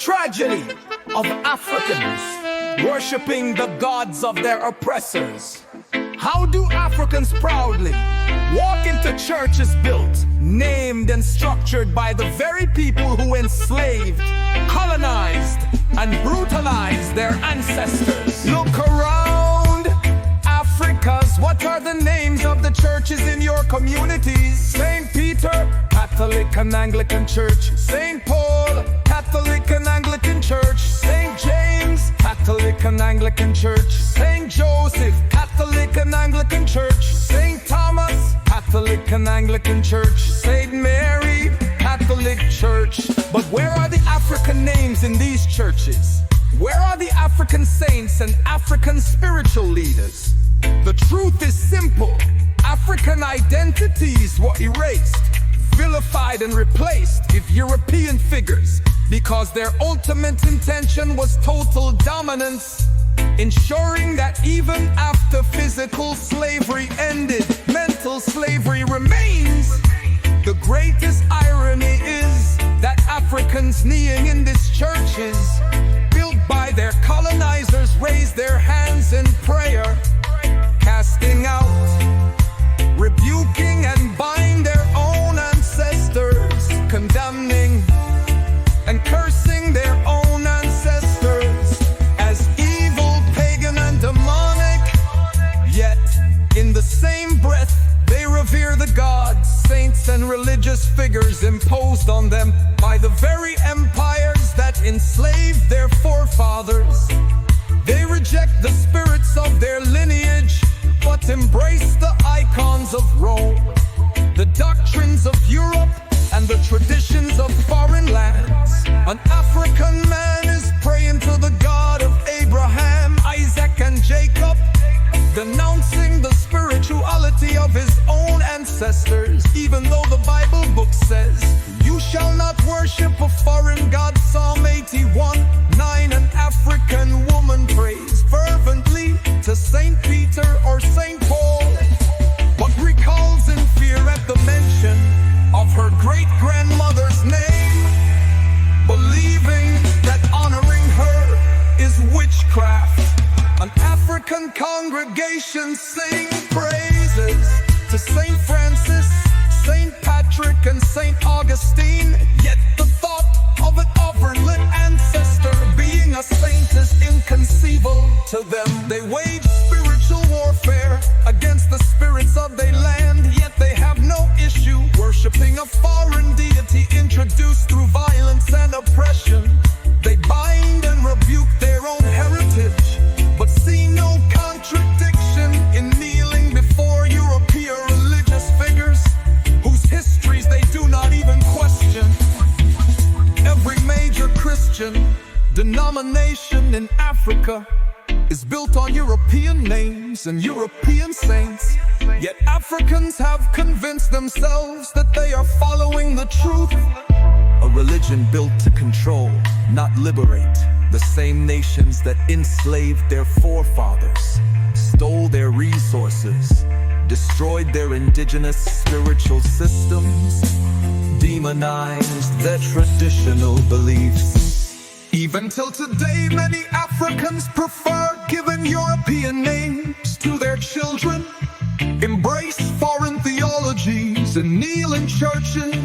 tragedy of Africans worshiping the gods of their oppressors. How do Africans proudly walk into churches built, named and structured by the very people who enslaved, colonized, and brutalized their ancestors? Look around Africa's. What are the names of the churches in your communities? St. Peter, Catholic and Anglican Church. St. Paul, Catholic and Anglican Church. St. James, Catholic and Anglican Church. St. Joseph, Catholic and Anglican Church. St. Thomas, Catholic and Anglican Church. St. Mary, Catholic Church. But where are the African names in these churches? Where are the African saints and African spiritual leaders? The truth is simple. African identities were erased, vilified and replaced with European figures because their ultimate intention was total dominance, ensuring that even after physical slavery ended, mental slavery remains. The greatest irony is that Africans kneeling in these churches, built by their colonizers, raise their hands in prayer, casting out, rebuking and bind their own ancestors, condemning and cursing their own ancestors as evil, pagan and demonic. Yet in the same breath they revere the gods, saints and religious figures imposed on them by the very empires that enslaved their forefathers. They reject the spirits of their lineage, but embrace the icons of Rome, the doctrines of Europe, and the traditions of foreign lands. An African man is praying to the God of Abraham, Isaac, and Jacob, denouncing the spirituality of his own ancestors, even though the Bible book says, "You shall not worship a foreign god." Psalm 81:9. An African woman prays fervently to St. Peter or St. Paul, but recalls in fear at the mention of her great-grandmother's name, believing that honoring her is witchcraft. An African congregation sing praises to St. Francis, St. Patrick, and St. Augustine, yet the thought of an overlit ancestor being a saint is inconceivable to them. They wage spiritual warfare against the spirits of their land, yet they have no issue worshiping a foreign deity introduced through violence and oppression. They bind and rebuke their own heritage, but see no contradiction in kneeling before European religious figures whose histories they do not even question. Every major Christian denomination in Africa is built on European names and European saints, yet Africans have convinced themselves that they are following the truth. A religion built to control, not liberate. The same nations that enslaved their forefathers, stole their resources, destroyed their indigenous spiritual systems, demonized their traditional beliefs. Even till today, many Africans prefer giving European names to their children, embrace foreign theologies, and kneel in churches